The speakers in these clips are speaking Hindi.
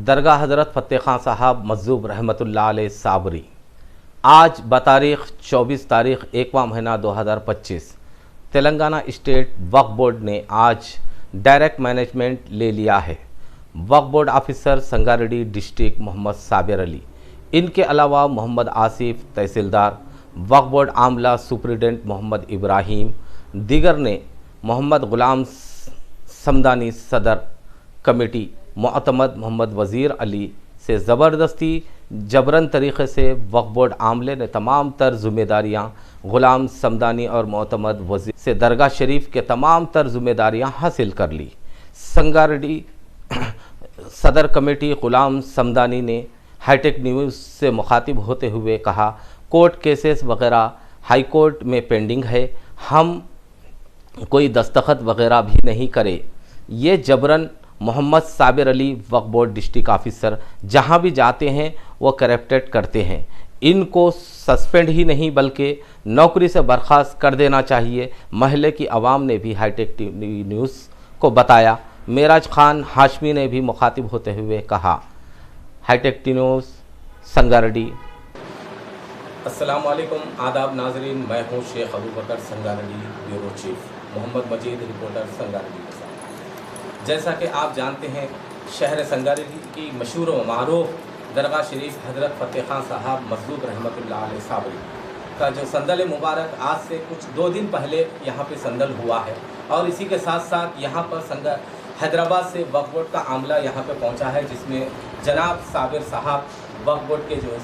दरगाह हज़रत फ़तेह खान साहब मज़दूब रहमतुल्लाह अलैह साबरी। आज बतारीख़ 24 तारीख़ 1वां महीना 2025 तेलंगाना स्टेट वक्फ बोर्ड ने आज डायरेक्ट मैनेजमेंट ले लिया है। Waqf board officer Sangareddy district Mohammed Sabir Ali, इनके अलावा मोहम्मद आसिफ तहसीलदार, वक्फ बोर्ड आमला सुप्रिटेंडेंट मोहम्मद इब्राहिम, दीगर ने मोहम्मद गुलाम समदानी सदर कमेटी मुअतमद मोहम्मद वज़ीर अली से ज़बरदस्ती जबरन तरीक़े से वक्फ बोर्ड आमले ने तमाम तर ज़िम्मेदारियाँ ग़ुलाम समदानी और मुअतमद वज़ीर से दरगाह शरीफ के तमाम तर ज़िम्मेदारियाँ हासिल कर ली। संगारेड्डी सदर कमेटी ग़ुलाम समदानी ने हाईटेक न्यूज़ से मुखातिब होते हुए कहा, कोर्ट केसेस वगैरह हाई कोर्ट में पेंडिंग है, हम कोई दस्तखत वगैरह भी नहीं करे। ये जबरन मोहम्मद साबिर अली वक्फ बोर्ड डिस्ट्रिक्ट ऑफिसर जहां भी जाते हैं वो करप्टेड करते हैं। इनको सस्पेंड ही नहीं बल्कि नौकरी से बर्खास्त कर देना चाहिए। महल्ले की आवाम ने भी हाईटेक न्यूज़ को बताया। मेराज खान हाशमी ने भी मुखातिब होते हुए कहा, हाईटेक न्यूज़ संगारेड्डी। अस्सलाम वालेकुम, आदाब नाजरीन, मैं हूँ शेख अबू बकर संगारेड्डी, ब्यूरो चीफ मोहम्मद मजीद, रिपोर्टर संगारेड्डी के साथ। जैसा कि आप जानते हैं, शहर संगारेड्डी की मशहूर व मारूफ दरगाह शरीफ हज़रत फ़तेह खान साहब मज़दूब रहमतुल्लाह अलैह साबरी का जो संदल मुबारक आज से कुछ 2 दिन पहले यहाँ पे संदल हुआ है। और इसी के साथ साथ यहाँ पर हैदराबाद से वक्फ बोर्ड का आमला यहाँ पे पहुँचा है, जिसमें जनाब साबिर साहब वक्फ बोर्ड के जो है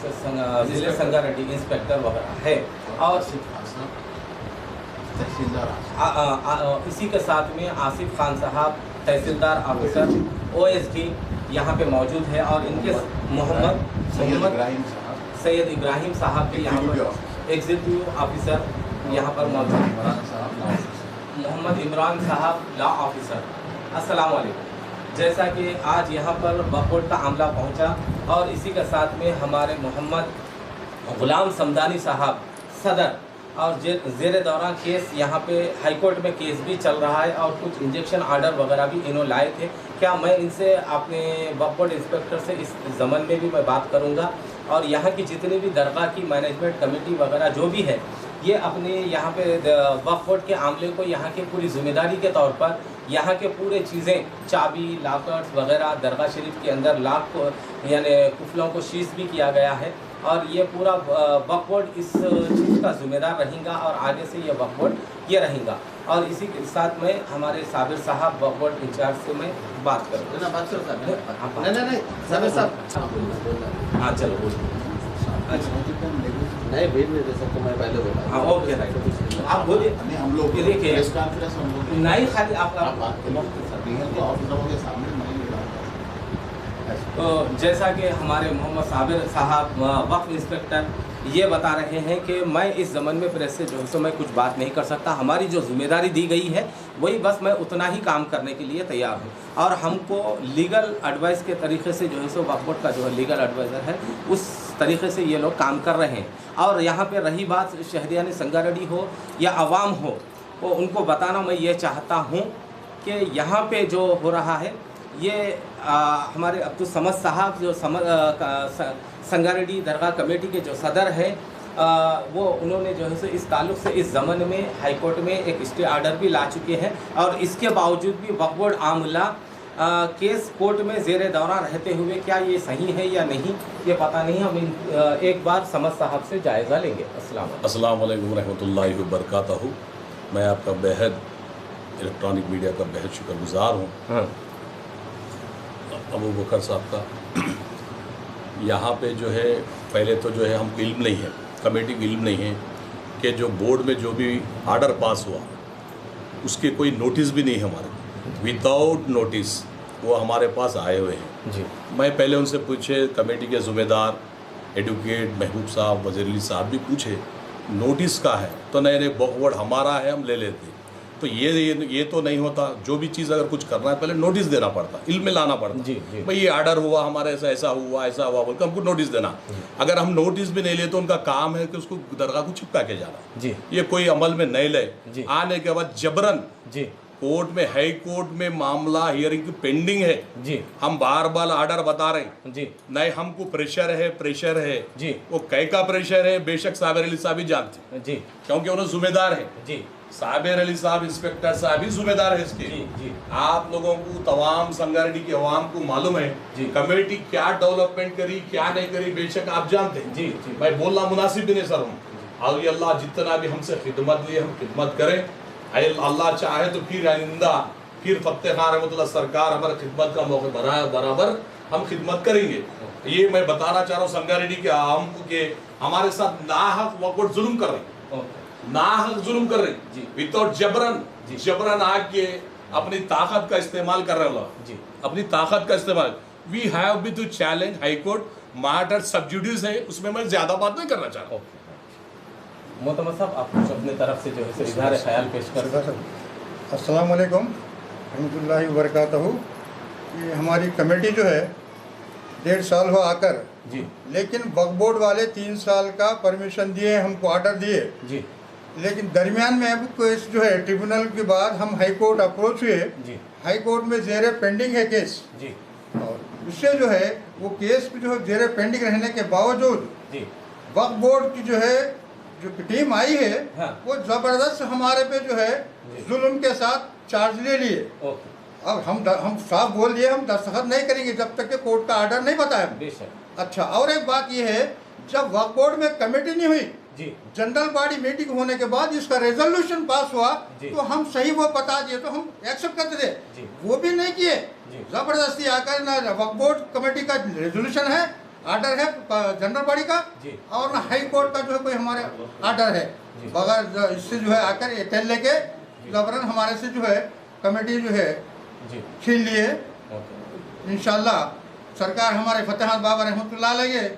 ज़िले संगारेड्डी इंस्पेक्टर वगैरह है, और इसी के साथ में आसिफ खान साहब तहसीलदार ऑफिसर OSD यहाँ पे मौजूद है, और इनके मोहम्मद सैयद इब्राहिम साहब भी यहाँ पर एग्जीक्यूटिव ऑफिसर यहाँ पर मौजूद है, मोहम्मद इमरान साहब लॉ ऑफिसर। अस्सलाम वालेकुम। जैसा कि आज यहाँ पर वक्फ बोर्ड का आमला पहुँचा, और इसी के साथ में हमारे मोहम्मद गुलाम समदानी साहब सदर, और ज़ेरे दौरान केस यहाँ पे हाई कोर्ट में केस भी चल रहा है, और कुछ इंजेक्शन आर्डर वगैरह भी इन्होंने लाए थे। क्या मैं इनसे अपने वक्फ बोर्ड इंस्पेक्टर से इस ज़मन में भी मैं बात करूँगा, और यहाँ की जितनी भी दरगाह की मैनेजमेंट कमेटी वगैरह जो भी है, ये अपने यहाँ पे वक्फ बोर्ड के आमले को यहाँ की पूरी जिम्मेदारी के तौर पर यहाँ के पूरे चीज़ें, चाबी, लॉकर्स वगैरह, दरगाह शरीफ के अंदर लॉक को यानी कुफलों को शीज़ भी किया गया है, और ये पूरा वक्फ बोर्ड इस चीज़ का ज़िम्मेदार रहेगा, और आगे से ये वक्फ बोर्ड ये रहेगा। और इसी के साथ में हमारे साबिर साहब वक्फ बोर्ड इंचार्ज से मैं बात करूँ। हाँ चलो बोलिए। नहीं भेज नहीं दे सकते, मैं पहले बोला। हाँ ओके राइट, आप बोलिए। हम लोग देखिए नहीं खाली आप तो जैसा कि हमारे मोहम्मद साबिर साहब वक्फ इंस्पेक्टर ये बता रहे हैं कि मैं इस ज़मन में प्रेस से जो है सो मैं कुछ बात नहीं कर सकता। हमारी जो जिम्मेदारी दी गई है वही बस मैं उतना ही काम करने के लिए तैयार हूँ, और हमको लीगल एडवाइस के तरीके से जो है सो वक्फ बोर्ड का जो है लीगल एडवाइज़र है उस तरीके से ये लोग काम कर रहे हैं। और यहाँ पे रही बात शहरियान संगारेड्डी हो या आवाम हो, तो उनको बताना मैं ये चाहता हूँ कि यहाँ पे जो हो रहा है ये हमारे अब्दुल समद साहब जो संगारेड्डी दरगाह कमेटी के जो सदर है, वो उन्होंने जो है सो इस ताल्लुक़ से इस ज़मन में हाई कोर्ट में एक स्टे आर्डर भी ला चुके हैं, और इसके बावजूद भी वक्फ बोर्ड आमला केस कोर्ट में ज़ेरे दौरान रहते हुए क्या ये सही है या नहीं ये पता नहीं। हम एक बार समद साहब से जायज़ा लेंगे। अस्सलाम वालेकुम रहमतुल्लाहि व बरकातहू। मैं आपका बेहद इलेक्ट्रॉनिक मीडिया का बेहद शुक्रगुज़ार हूँ। अबू बकर साहब का यहाँ पे जो है, पहले तो जो है हमको इल्म नहीं है, कमेटी को इल्म नहीं है कि जो बोर्ड में जो भी आर्डर पास हुआ उसके कोई नोटिस भी नहीं है हमारे, विदाउट नोटिस वो हमारे पास आए हुए हैं जी। मैं पहले उनसे पूछे, कमेटी के ज़िम्मेदार एडवोकेट महबूब साहब, वज़ीर अली साहब भी पूछे नोटिस का है, तो नहीं वक्फ बोर्ड हमारा है, हम ले लेते। तो ये तो नहीं होता। जो भी चीज़ अगर कुछ करना है पहले नोटिस देना पड़ता, इल्म में लाना पड़ता जी। भाई ये आर्डर हुआ हमारे ऐसा ऐसा हुआ बोल के हमको नोटिस देना। अगर हम नोटिस भी नहीं ले तो उनका काम है कि उसको दरगाह को चिपका के जाना जी। ये कोई अमल में नहीं ले, आने के बाद जबरन जी कोर्ट में, हाई कोर्ट में मामला हियरिंग की पेंडिंग है जी हम बार बार ऑर्डर बता रहे हैं जी नहीं हमको प्रेशर है जी वो कई का प्रेशर है बेशक साबिर अली साहब ही जानते जी क्योंकि उन्हें जिम्मेदार है जी साबिर अली साहब इंस्पेक्टर साहब ही जिम्मेदार है इसके। जी जी आप लोगों को तमाम संगारेड्डी के अवाम को मालूम है जी। कमेटी क्या डेवलपमेंट करी क्या नहीं करी बेशक आप जानते हैं जी जी मैं बोलना मुनासिब भी नहीं सर हूँ आगे अल्लाह जितना भी हमसे खिदमत लिए हम खिदमत करें अल्लाह चाहे तो फिर आइंदा फिर फतेह खान रहमतुल्लाह सरकार हमारे खिदमत का मौके बराबर हम खिदमत करेंगे। ये मैं बताना चाह रहा हूँ संगारेड्डी के आवाम को कि हमारे साथ नाहक वक़्त जुल्म कर रहे हैं ओके नाहक जुल्म कर रहे जी। विदाउट जबरन आके अपनी ताकत का इस्तेमाल कर रहे हो जी अपनी ताकत का इस्तेमाल। We have be to challenge high court matter sub judice है उसमें मैं ज्यादा बात नहीं करना चाह रहा हूँ। मोहतरमा साहब आप कुछ अपने तरफ से जो है इजहार ख्याल पेश कर। अस्सलाम वालेकुम रहमतुल्लाहि व बरकातहू। ये हमारी कमेटी जो है 1.5 साल हुआ आकर जी लेकिन वक्फ बोर्ड वाले 3 साल का परमिशन दिए हमको ऑर्डर दिए जी लेकिन दरमियान में अब केस जो है ट्रिब्यूनल के बाद हम हाई कोर्ट अप्रोच हुए जी हाई कोर्ट में जेर पेंडिंग है केस जी और उससे जो है वो केस जो है जेर पेंडिंग रहने के बावजूद जी वक्फ बोर्ड की जो है जो टीम आई है हाँ। वो ज़बरदस्त हमारे पे जो है जुल्म के साथ चार्ज ले लिए। ओके अब हम साफ बोल दिए हम दस्तखत नहीं करेंगे जब तक कि कोर्ट का ऑर्डर नहीं बताया। बेशक अच्छा और एक बात यह है जब वक्फ बोर्ड में कमेटी नहीं हुई जी जनरल बॉडी मीटिंग होने के बाद इसका रेजोल्यूशन पास हुआ जी। तो हम सही वो बता दिए तो हम एक्सेप्ट करते थे जी। वो भी नहीं किए जी। जबरदस्ती आकर ना वक्फ बोर्ड कमेटी का रेजोल्यूशन है ऑर्डर है जनरल बॉडी का जी। और ना हाई कोर्ट का जो है कोई हमारे ऑर्डर है जी। बगैर इससे जो है आकर एटेल लेके जबरन हमारे से जो है कमेटी जो है जी छीन लिए। ओके इंशाल्लाह सरकार हमारे फतेह बाबा रहमतुल्लाह अलैह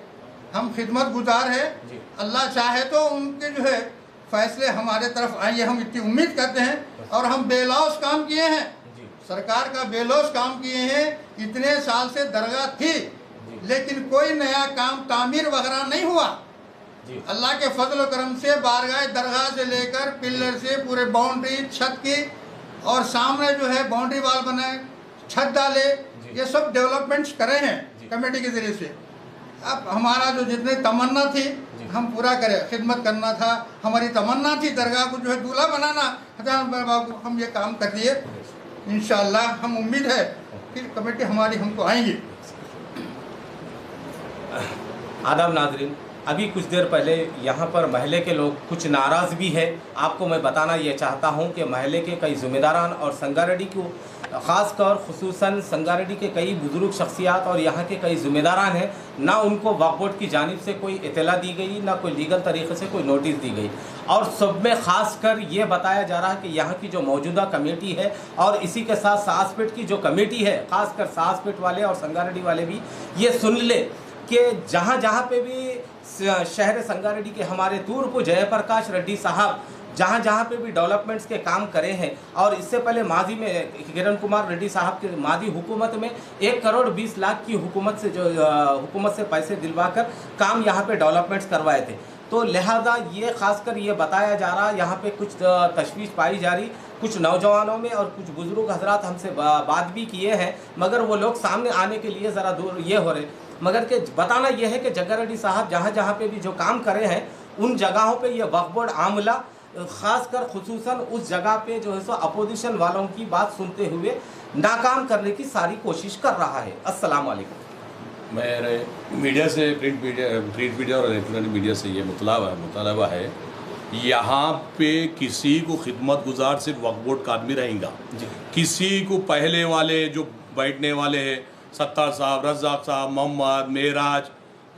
हम खिदमत गुजार है जी। अल्लाह चाहे तो उनके जो है फैसले हमारे तरफ आएंगे हम इतनी उम्मीद करते हैं और हम बेलौस काम किए हैं जी सरकार का बेलौस काम किए हैं। इतने साल से दरगाह थी लेकिन कोई नया काम तामीर वगैरह नहीं हुआ। जी अल्लाह के फजल करम से बारगाह दरगाह से लेकर पिलर से पूरे बाउंड्री छत की और सामने जो है बाउंड्री वाल बनाए छत डाले ये सब डेवलपमेंट्स करे हैं कमेटी के जरिए से। अब हमारा जो जितनी तमन्ना थी हम पूरा करें खिदमत करना था हमारी तमन्ना थी दरगाह को जो है दूल्हा बनाना बाबू हम ये काम कर दिए। इंशाअल्लाह हम उम्मीद है फिर कमेटी हमारी हमको आएंगी। आदाब नाजरीन अभी कुछ देर पहले यहाँ पर महल्ले के लोग कुछ नाराज़ भी है। आपको मैं बताना ये चाहता हूँ कि महल्ले के कई ज़िम्मेदारान और संगारेड्डी को ख़ासकर खुसूसन संगारेड्डी के कई बुज़ुर्ग शख्सियात और यहाँ के कई ज़िम्मेदारान हैं ना उनको वक्फ बोर्ड की जानिब से कोई इत्तला दी गई ना कोई लीगल तरीके से कोई नोटिस दी गई और सब में ख़ास कर ये बताया जा रहा है कि यहाँ की जो मौजूदा कमेटी है और इसी के साथ सासपेट की जो कमेटी है ख़ासकर सासपेट वाले और संगारेड्डी वाले भी ये सुन ले कि जहाँ जहाँ पे भी शहर संगारेड्डी के हमारे तूर्प जयप्रकाश रेड्डी साहब जहाँ जहाँ पे भी डेवलपमेंट्स के काम करे हैं और इससे पहले माजी में किरण कुमार रेड्डी साहब के माजी हुकूमत में 1 करोड़ 20 लाख की हुकूमत से पैसे दिलवाकर काम यहाँ पे डेवलपमेंट्स करवाए थे। तो लिहाजा ये खासकर ये बताया जा रहा है यहाँ पे कुछ तशवीश पाई जा रही कुछ नौजवानों में और कुछ बुजुर्ग हजरात हमसे बात भी किए हैं मगर वो लोग सामने आने के लिए ज़रा दूर ये हो रहे मगर के बताना यह है कि जग्गा रेड्डी साहब जहाँ जहाँ पे भी जो काम करे हैं उन जगहों पे ये वक्फ बोर्ड आमला ख़ासकर खुसूसन उस जगह पे जो है सो अपोजिशन वालों की बात सुनते हुए नाकाम करने की सारी कोशिश कर रहा है। अस्सलाम वालेकुम। मेरे मीडिया से प्रिंट मीडिया और इलेक्ट्रॉनिक मीडिया से ये मुतालबा है यहाँ पे किसी को खिदमत गुजार सिर्फ वक्फ बोर्ड का आदमी रहेगा। किसी को पहले वाले जो बैठने वाले हैं सत्तार साहब रज़ाक साहब मोहम्मद मेराज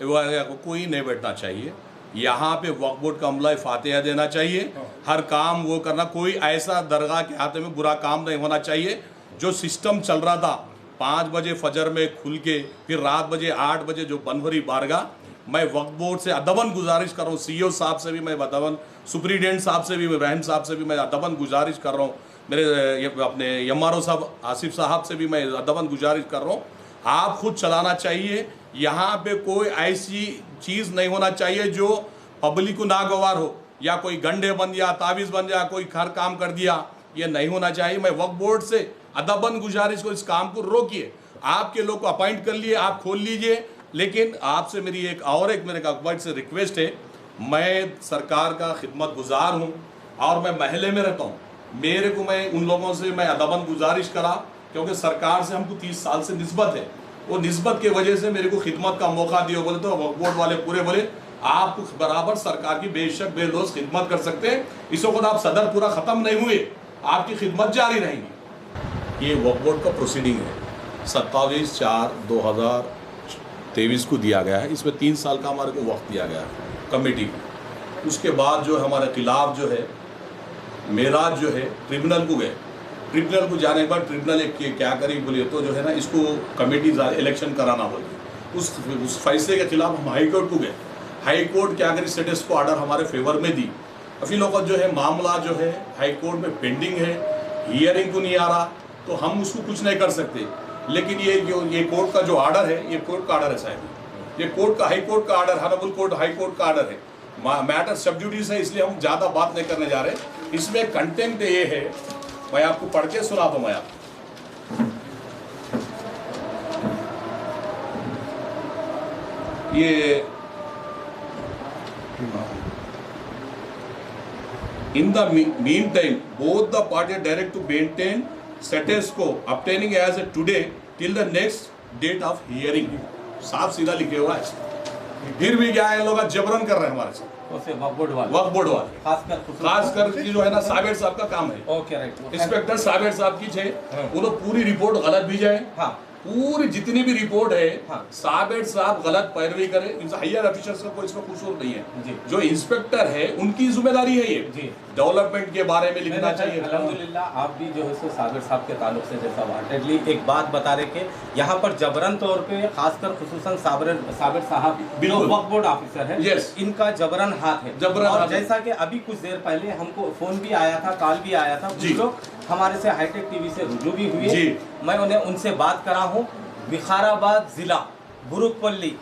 कोई नहीं बैठना चाहिए। यहाँ पे वक्फ बोर्ड का अमला फातिहा देना चाहिए हर काम वो करना कोई ऐसा दरगाह के हाथ में बुरा काम नहीं होना चाहिए। जो सिस्टम चल रहा था 5 बजे फजर में खुल के फिर रात बजे 8 बजे जो बंद हो रही बारगाह मैं वक्फ बोर्ड से अदबन गुजारिश कर रहा हूँ CEO साहब से भी मैं अदबन सुप्रीडेंट साहब से भी इब्राहिम साहब से भी मैं अदबन गुजारिश कर रहा हूँ मेरे अपने MRO साहब आसिफ साहब से भी मैं अदबन गुजारिश कर रहा हूँ आप खुद चलाना चाहिए। यहाँ पे कोई ऐसी चीज़ नहीं होना चाहिए जो पब्लिक को नागवार हो या कोई गंडे बन गया तावीज़ बन गया कोई हर काम कर दिया ये नहीं होना चाहिए। मैं वक्फ बोर्ड से अदबन गुजारिश को इस काम को रोकिए। आपके लोग को अपॉइंट कर लिए, आप खोल लीजिए, लेकिन आपसे मेरी एक मेरे अकबर से रिक्वेस्ट है, मैं सरकार का खिदमत गुजार हूँ और मैं महल्ले में रहता हूँ। मेरे को मैं उन लोगों से मैं अदबन गुजारिश करा, क्योंकि सरकार से हमको 30 साल से निस्बत है, वो निस्बत के वजह से मेरे को खिदमत का मौका दिया। बोले तो वक्फ बोर्ड वाले पूरे बोले आप बराबर सरकार की बेशक बेलोस खिदमत कर सकते हैं, इसको खुद आप सदर पूरा ख़त्म नहीं हुए, आपकी खिदमत जारी रहेगी। ये वक्फ बोर्ड का प्रोसीडिंग है, 27/4/2023 को दिया गया है। इसमें 3 साल का हमारे को वक्त दिया गया है कमेटी को। उसके बाद जो हमारे खिलाफ जो है मेराज जो है ट्रिब्यूनल को गए। ट्रिब्यूनल को जाने के बाद ट्रिब्यूनल एक क्या करी बोलिए तो जो है ना, इसको कमेटी इलेक्शन कराना बोलिए। उस फैसले के खिलाफ हम हाई कोर्ट को गए। हाई कोर्ट क्या करी, स्टेटस को ऑर्डर हमारे फेवर में दी। अभी लोगों जो है मामला जो है हाई कोर्ट में पेंडिंग है, हियरिंग को नहीं आ रहा, तो हम उसको कुछ नहीं कर सकते। लेकिन ये कोर्ट का जो ऑर्डर है, ये कोर्ट का ऑर्डर है साहब, ये कोर्ट का हाई कोर्ट का order, honourable court high court का ऑर्डर है, मैटर सब जुडिस है, इसलिए हम ज़्यादा बात नहीं करने जा रहे। इसमें कंटेंट ये है, मैं आपको पढ़ के सुना दूँ। मैं आप ये in the meantime both the parties direct to maintain status quo obtaining as of today till the next date of hearing। साफ सीधा लिखे हुआ है। फिर भी क्या है, लोग जबरन कर रहे हैं हमारे साथ। वक्फ बोर्ड वाले खासकर की जो है ना साबिर साहब का काम है। Okay right. इंस्पेक्टर साबिर साहब की है, उन्होंने पूरी रिपोर्ट गलत भेजा है। हाँ, पूरी जितनी भी रिपोर्ट है, हाँ। साबिर साहब गलत पैरवी करे, हायर ऑफिसर्स का कोई इसमें कसूर नहीं है। जो इंस्पेक्टर है उनकी जिम्मेदारी है ये डेवलपमेंट के बारे में लिखना चाहिए। अल्हम्दुलिल्लाह आप भी जो है सो साबिर साहब के ताल्लुक से जैसा वांटेडली एक बात बता रहे कि यहाँ पर जबरन तौर पे खासकर खुसूसन साबिर साहब जो वक्फ बोर्ड ऑफिसर है, इनका जबरन हाथ है। और जैसा कि अभी कुछ देर पहले हमको फोन भी आया था, कॉल भी आया था, कुछ लोग हमारे से हाईटेक टीवी से रुजू भी हुए। मैं उनसे बात करा हूँ। विकाराबाद ज़िला बुरुकपल्ली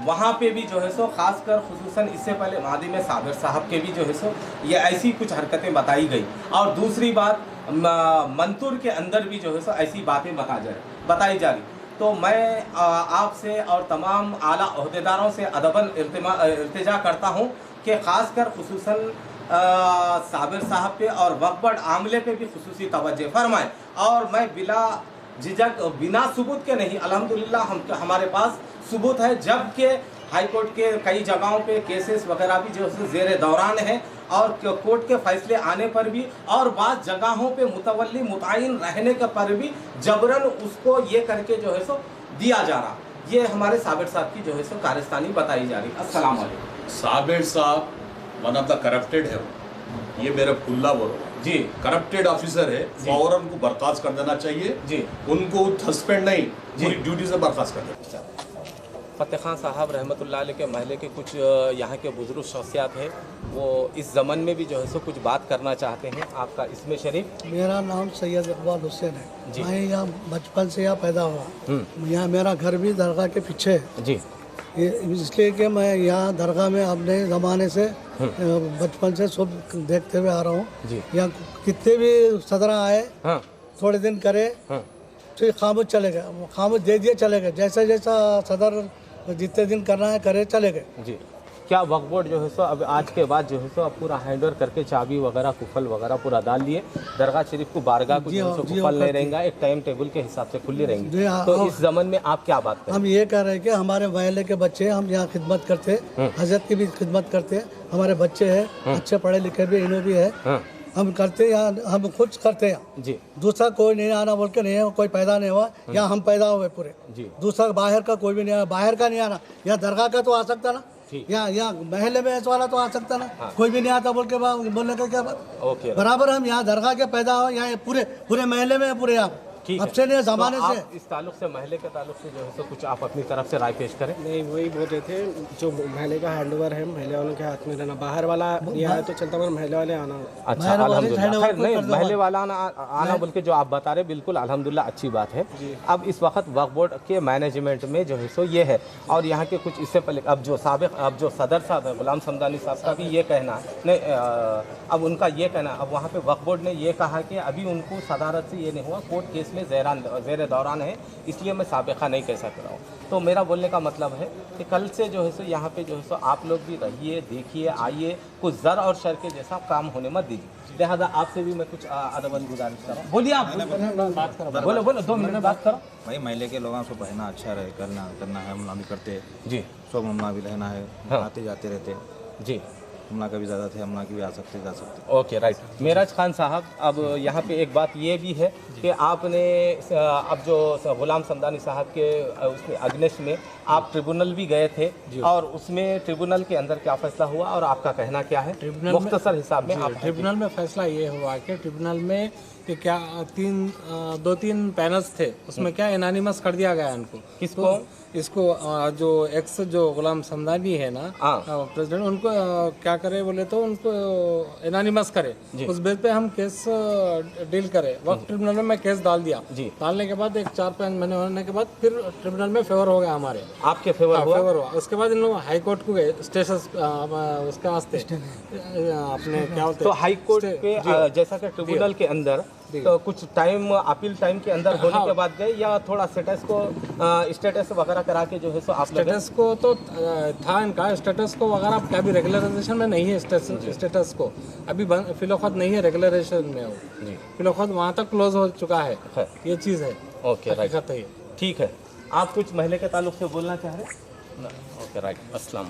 वहाँ पे भी जो है सो खासकर खुसूसन इससे पहले मादी में साबिर साहब के भी जो है सो ये ऐसी कुछ हरकतें बताई गई। और दूसरी बात मंतूर के अंदर भी जो है सो ऐसी बातें बताई जा रही। तो मैं आपसे और तमाम आला ओहदेदारों से अदबन इल्तिजा करता हूँ कि ख़ासकर खुसूसन साबिर साहब पे और वक्फ बोर्ड आमले पे भी खुसूसी तवज्जो फरमाएं। और मैं बिला झिझक बिना सबूत के नहीं, अल्हम्दुलिल्लाह हमारे पास सबूत है, जबकि हाई कोर्ट के कई जगहों पे केसेस वगैरह भी जो है ज़ेर दौरान है और कोर्ट के फैसले आने पर भी और बाज़ जगहों पे मुतवल्ली मुतय्यन रहने के पर भी जबरन उसको ये करके जो है सो दिया जा रहा। ये हमारे साबिर साहब की जो है सो कारस्तानी बताई जा रही। अस्सलाम वालेकुम। साबिर साहब वन ऑफ द करप्टेड है, ये मेरा फुल्ला बोलो जी, करप्टेड ऑफिसर है, फौरन को बर्खास्त कर देना चाहिए जी, उनको सस्पेंड नहीं पूरी ड्यूटी से बर्खास्त कर देना चाहिए। फ़तेह खान साहब रहमतुल्लाह अलैह के महल्ले के कुछ यहाँ के बुजुर्ग शख्सियात हैं, वो इस ज़मन में भी जो है सो कुछ बात करना चाहते हैं। आपका इसमें शरीफ? मेरा नाम सैयद इकबाल हुसैन है। मैं यहाँ बचपन से यहाँ पैदा हुआ। यहाँ मेरा घर भी दरगाह के पीछे है जी। इसलिए कि मैं यहाँ दरगाह में अपने ज़माने से बचपन से सब देखते हुए आ रहा हूँ। यहाँ कितने भी सदरा आए, थोड़े दिन करे, फिर खामोश चले गए, खामोश दे दिए चले गए। जैसा जैसा सदर जितने दिन करना है करे चले गए जी। क्या वक्फ बोर्ड जो है सो अब आज के बाद जो है सो अब पूरा हैंडओवर करके चाबी वगैरह कुफल वगैरह पूरा डाल लिए, दरगाह शरीफ को बारगाह को जो है सो कुफल नहीं रहेगा, एक टाइम टेबल के हिसाब से खुली रहेंगी। तो इस ज़मन में आप क्या बात करें? हम ये कह रहे हैं कि हमारे महल्ले के बच्चे, हम यहाँ खिदमत करते हैं, हजरत की भी खिदमत करते हैं, हमारे बच्चे हैं अच्छे पढ़े लिखे भी, इन्हों भी है, हम करते हैं यहाँ, हम खुद करते हैं जी। दूसरा कोई नहीं आना बोल के नहीं है, कोई पैदा नहीं हुआ, यहाँ हम पैदा हुए पूरे जी। दूसरा बाहर का कोई भी नहीं आना, बाहर का नहीं आना, यहाँ दरगाह का तो आ सकता ना, यहाँ महल्ले में ऐसा वाला तो आ सकता ना, कोई भी नहीं आता बोल के बोलने का क्या बात। बराबर हम यहाँ दरगाह के पैदा हो, यहाँ पूरे महल्ले में पूरे यहाँ ठीक है। अब से नहीं, जमाने तो से। आप इस ताल्लुक से, महले के ताल्लुक से जो है सो कुछ आप अपनी तरफ से राय पेश करें। नहीं, वही बोल रहे थे, जो महले का हैंडओवर है महले वालों के हाथ में रहना, बाहर वाला दिया है तो चलता, मगर महले वाले आना। अच्छा, महले वाले अल्हम्दुलिल्लाह। हैंडओवर खैर, को नहीं, कर दो महले आप। वाला आना बोल के जो आप बता रहे, बिल्कुल अल्हम्दुलिल्लाह अच्छी बात है। अब इस वक्त वक्फ बोर्ड के मैनेजमेंट में जो है सो ये है, और यहाँ के कुछ इससे पहले अब जो सदर साहब है गुलाम समदानी साहब का भी ये कहना है, नहीं अब उनका ये कहना, अब वहाँ पे वक्फ बोर्ड ने ये कहा कि अभी उनको सदारत से ये नहीं हुआ, कोर्ट केस में ज़ेर दौरान है, इसलिए मैं साबिक़ा नहीं कह सक रहा हूँ। तो मेरा बोलने का मतलब है कि कल से जो है सो यहाँ पे जो है सो आप लोग भी रहिए, देखिए, आइए, कुछ ज़र और शर के जैसा काम होने मत दीजिए। लिहाजा आपसे भी मैं कुछ अदबन गुजारिश कर रहा हूँ। बोलिए आप, बात करो, बोलो 2 मिनट में बात करो। भाई महल्ले के लोगों को पढ़ना अच्छा रहे, करना है, हमला भी करते जी, सब हमला भी रहना है, हाँ। आते जाते रहते, जी, हमला का भी ज़्यादा थे, हमला की भी आ सकते जा सकते। Okay, right. मेराज खान साहब, अब यहाँ पे एक बात ये भी है कि आपने अब जो गुलाम समदानी साहब के उसमें अगेंस्ट में आप ट्रिब्यूनल भी गए थे, और उसमें ट्रिब्यूनल के अंदर क्या फैसला हुआ और आपका कहना क्या है मुख्तसर हिसाब में? आप ट्रिब्यूनल में फैसला ये हुआ कि ट्रिब्यूनल में कि क्या 2-3 पैनल्स थे, उसमें क्या एनानिमस कर दिया गया इनको। किसको? इसको जो एक्स जो गुलाम समदानी है ना प्रेसिडेंट, उनको क्या करे बोले तो उनको एनानिमस करे, उस बेस पे हम केस डील करे। वक्त ट्रिब्यूनल में मैं केस डाल दिया, डालने के बाद एक 4-5 महीने होने के बाद फिर ट्रिब्यूनल में फेवर हो गया हमारे, आपके फेवर हुआ? फेवर हुआ। उसके बाद इन लोग हाई कोर्ट को गए, स्टेटस उसके वास्ते अपने क्या होते, तो हाई कोर्ट पे जैसा कि ट्रिब्यूनल के अंदर तो कुछ टाइम, अपील टाइम के अंदर होने के बाद गए, या थोड़ा स्टेटस वगैरह करा के जो है सो आप स्टेटस को तो था इनका, स्टेटस को वगैरह अब क्या भी रेगुलराइजेशन में नहीं है, स्टेटस को अभी फिलौखत नहीं है, रेगुलराइजेशन में हो, फिलौखत वहाँ तक क्लोज हो चुका है, ये चीज़ है। ओके, राइट, है। ठीक है। आप कुछ महले के ताल्लुक से बोलना चाह रहे हैं? Okay, right. अस्सलाम।